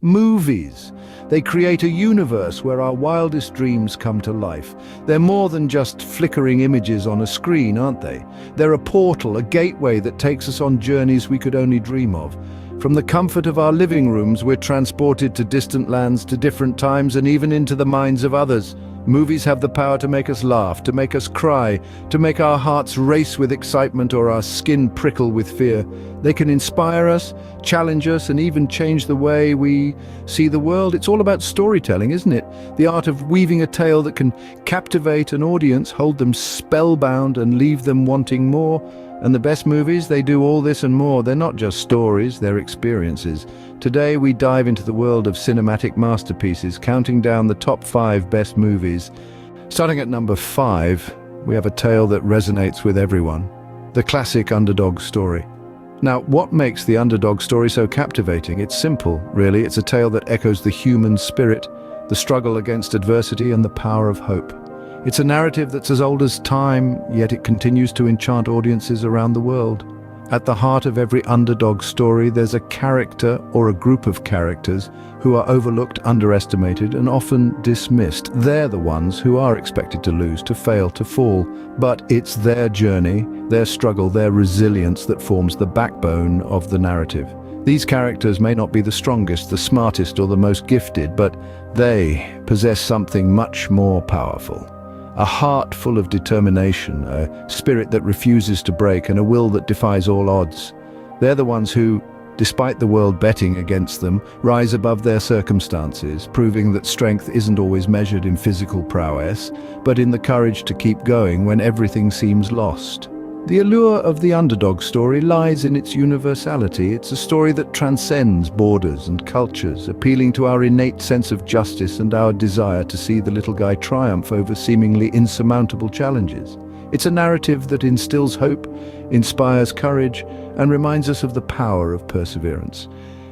Movies. They create a universe where our wildest dreams come to life. They're more than just flickering images on a screen, aren't they? They're a portal, a gateway that takes us on journeys we could only dream of. From the comfort of our living rooms, we're transported to distant lands, to different times, and even into the minds of others. Movies have the power to make us laugh, to make us cry, to make our hearts race with excitement or our skin prickle with fear. They can inspire us, challenge us, and even change the way we see the world. It's all about storytelling, isn't it? The art of weaving a tale that can captivate an audience, hold them spellbound, and leave them wanting more. And the best movies, they do all this and more. They're not just stories, they're experiences. Today we dive into the world of cinematic masterpieces, counting down the top 5 best movies. Starting at number 5, we have a tale that resonates with everyone. The classic underdog story. Now, what makes the underdog story so captivating? It's simple, really. It's a tale that echoes the human spirit, the struggle against adversity, and the power of hope. It's a narrative that's as old as time, yet it continues to enchant audiences around the world. At the heart of every underdog story, there's a character or a group of characters who are overlooked, underestimated, and often dismissed. They're the ones who are expected to lose, to fail, to fall. But it's their journey, their struggle, their resilience that forms the backbone of the narrative. These characters may not be the strongest, the smartest, or the most gifted, but they possess something much more powerful. A heart full of determination, a spirit that refuses to break, and a will that defies all odds. They're the ones who, despite the world betting against them, rise above their circumstances, proving that strength isn't always measured in physical prowess, but in the courage to keep going when everything seems lost. The allure of the underdog story lies in its universality. It's a story that transcends borders and cultures, appealing to our innate sense of justice and our desire to see the little guy triumph over seemingly insurmountable challenges. It's a narrative that instills hope, inspires courage, and reminds us of the power of perseverance.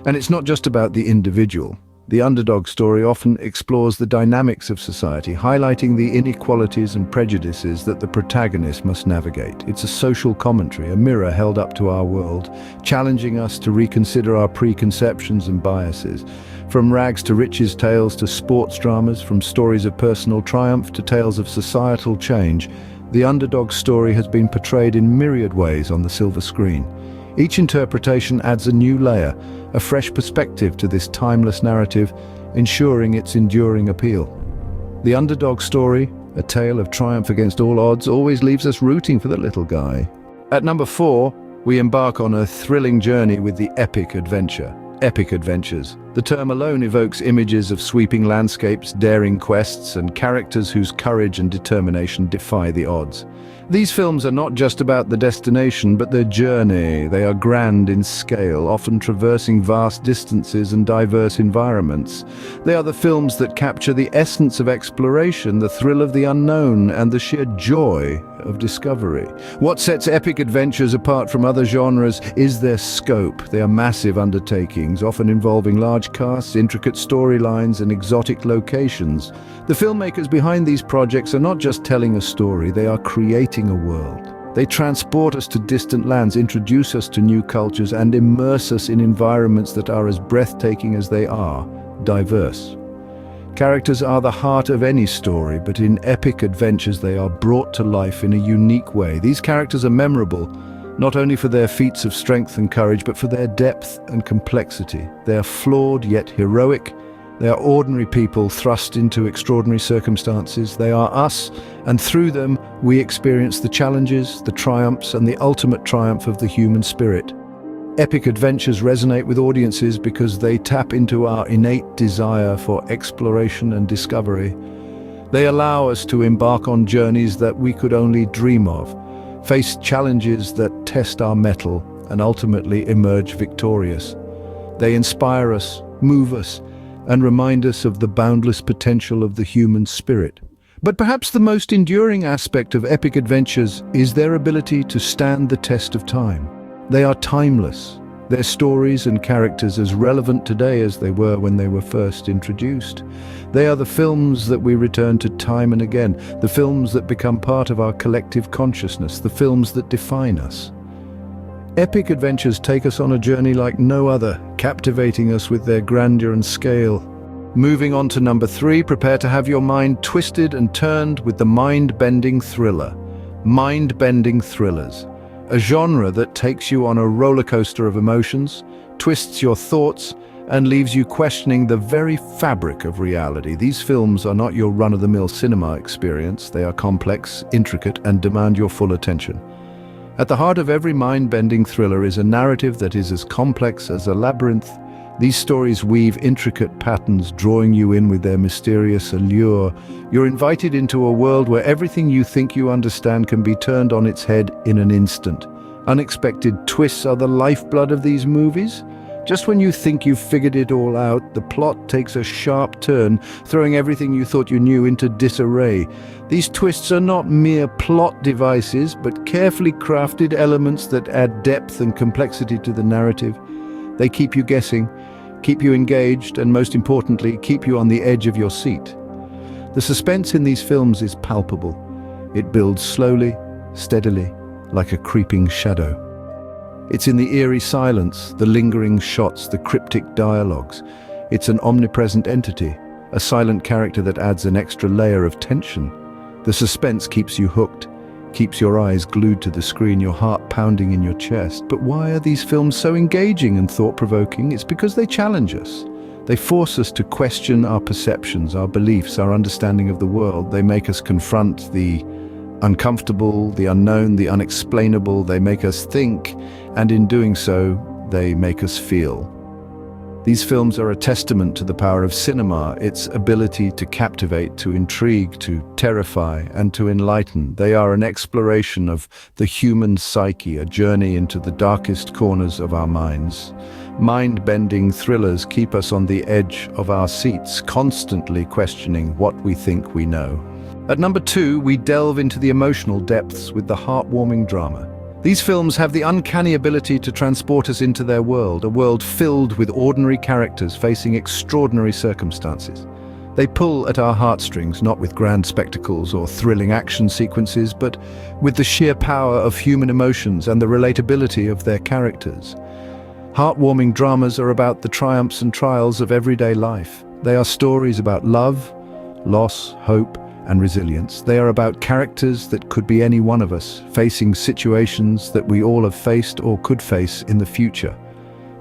And it's not just about the individual. The underdog story often explores the dynamics of society, highlighting the inequalities and prejudices that the protagonist must navigate. It's a social commentary, a mirror held up to our world, challenging us to reconsider our preconceptions and biases. From rags to riches tales to sports dramas, from stories of personal triumph to tales of societal change, the underdog story has been portrayed in myriad ways on the silver screen. Each interpretation adds a new layer, a fresh perspective to this timeless narrative, ensuring its enduring appeal. The underdog story, a tale of triumph against all odds, always leaves us rooting for the little guy. At number 4, we embark on a thrilling journey with the epic adventure. Epic adventures. The term alone evokes images of sweeping landscapes, daring quests, and characters whose courage and determination defy the odds. These films are not just about the destination, but their journey. They are grand in scale, often traversing vast distances and diverse environments. They are the films that capture the essence of exploration, the thrill of the unknown, and the sheer joy of discovery. What sets epic adventures apart from other genres is their scope. They are massive undertakings, often involving large casts, intricate storylines, and exotic locations. The filmmakers behind these projects are not just telling a story, they are creating a world. They transport us to distant lands, introduce us to new cultures, and immerse us in environments that are as breathtaking as they are diverse. Characters are the heart of any story, but in epic adventures they are brought to life in a unique way. These characters are memorable, not only for their feats of strength and courage, but for their depth and complexity. They are flawed yet heroic. They are ordinary people thrust into extraordinary circumstances. They are us, and through them we experience the challenges, the triumphs, and the ultimate triumph of the human spirit. Epic adventures resonate with audiences because they tap into our innate desire for exploration and discovery. They allow us to embark on journeys that we could only dream of, face challenges that test our mettle, and ultimately emerge victorious. They inspire us, move us, and remind us of the boundless potential of the human spirit. But perhaps the most enduring aspect of epic adventures is their ability to stand the test of time. They are timeless, their stories and characters as relevant today as they were when they were first introduced. They are the films that we return to time and again, the films that become part of our collective consciousness, the films that define us. Epic adventures take us on a journey like no other, captivating us with their grandeur and scale. Moving on to number 3, prepare to have your mind twisted and turned with the mind-bending thriller. Mind-bending thrillers. A genre that takes you on a roller coaster of emotions, twists your thoughts, and leaves you questioning the very fabric of reality. These films are not your run-of-the-mill cinema experience. They are complex, intricate, and demand your full attention. At the heart of every mind-bending thriller is a narrative that is as complex as a labyrinth. These stories weave intricate patterns, drawing you in with their mysterious allure. You're invited into a world where everything you think you understand can be turned on its head in an instant. Unexpected twists are the lifeblood of these movies. Just when you think you've figured it all out, the plot takes a sharp turn, throwing everything you thought you knew into disarray. These twists are not mere plot devices, but carefully crafted elements that add depth and complexity to the narrative. They keep you guessing, keep you engaged, and most importantly, keep you on the edge of your seat. The suspense in these films is palpable. It builds slowly, steadily, like a creeping shadow. It's in the eerie silence, the lingering shots, the cryptic dialogues. It's an omnipresent entity, a silent character that adds an extra layer of tension. The suspense keeps you hooked, keeps your eyes glued to the screen, your heart pounding in your chest. But why are these films so engaging and thought-provoking? It's because they challenge us. They force us to question our perceptions, our beliefs, our understanding of the world. They make us confront the uncomfortable, the unknown, the unexplainable. They make us think, and in doing so, they make us feel. These films are a testament to the power of cinema, its ability to captivate, to intrigue, to terrify, and to enlighten. They are an exploration of the human psyche, a journey into the darkest corners of our minds. Mind-bending thrillers keep us on the edge of our seats, constantly questioning what we think we know. At number 2, we delve into the emotional depths with the heartwarming drama. These films have the uncanny ability to transport us into their world, a world filled with ordinary characters facing extraordinary circumstances. They pull at our heartstrings, not with grand spectacles or thrilling action sequences, but with the sheer power of human emotions and the relatability of their characters. Heartwarming dramas are about the triumphs and trials of everyday life. They are stories about love, loss, hope, and resilience. They are about characters that could be any one of us, facing situations that we all have faced or could face in the future.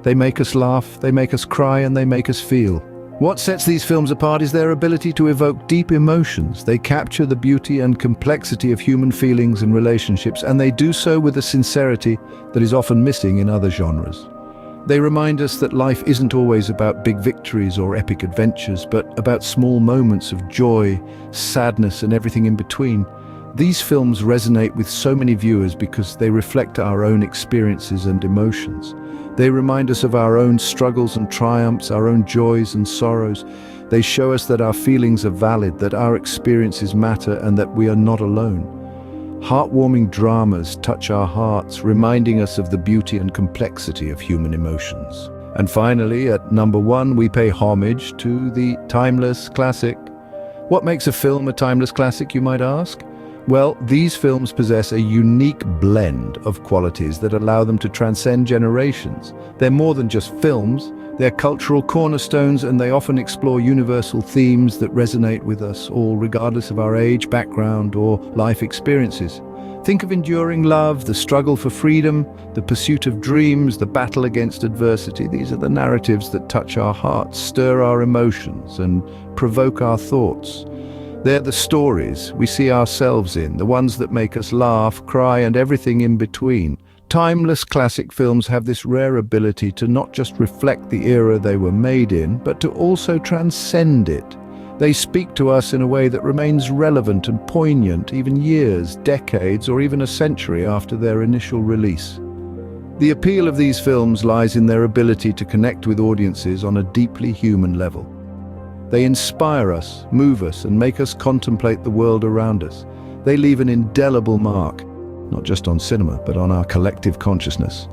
They make us laugh, they make us cry, and they make us feel. What sets these films apart is their ability to evoke deep emotions. They capture the beauty and complexity of human feelings and relationships, and they do so with a sincerity that is often missing in other genres. They remind us that life isn't always about big victories or epic adventures, but about small moments of joy, sadness, and everything in between. These films resonate with so many viewers because they reflect our own experiences and emotions. They remind us of our own struggles and triumphs, our own joys and sorrows. They show us that our feelings are valid, that our experiences matter, and that we are not alone. Heartwarming dramas touch our hearts, reminding us of the beauty and complexity of human emotions. And finally, at number 1, we pay homage to the timeless classic. What makes a film a timeless classic, you might ask? Well, these films possess a unique blend of qualities that allow them to transcend generations. They're more than just films. They're cultural cornerstones, and they often explore universal themes that resonate with us all, regardless of our age, background, or life experiences. Think of enduring love, the struggle for freedom, the pursuit of dreams, the battle against adversity. These are the narratives that touch our hearts, stir our emotions, and provoke our thoughts. They're the stories we see ourselves in, the ones that make us laugh, cry, and everything in between. Timeless classic films have this rare ability to not just reflect the era they were made in, but to also transcend it. They speak to us in a way that remains relevant and poignant even years, decades, or even a century after their initial release. The appeal of these films lies in their ability to connect with audiences on a deeply human level. They inspire us, move us, and make us contemplate the world around us. They leave an indelible mark, not just on cinema, but on our collective consciousness.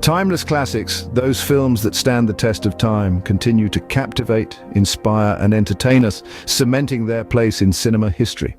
Timeless classics, those films that stand the test of time, continue to captivate, inspire, and entertain us, cementing their place in cinema history.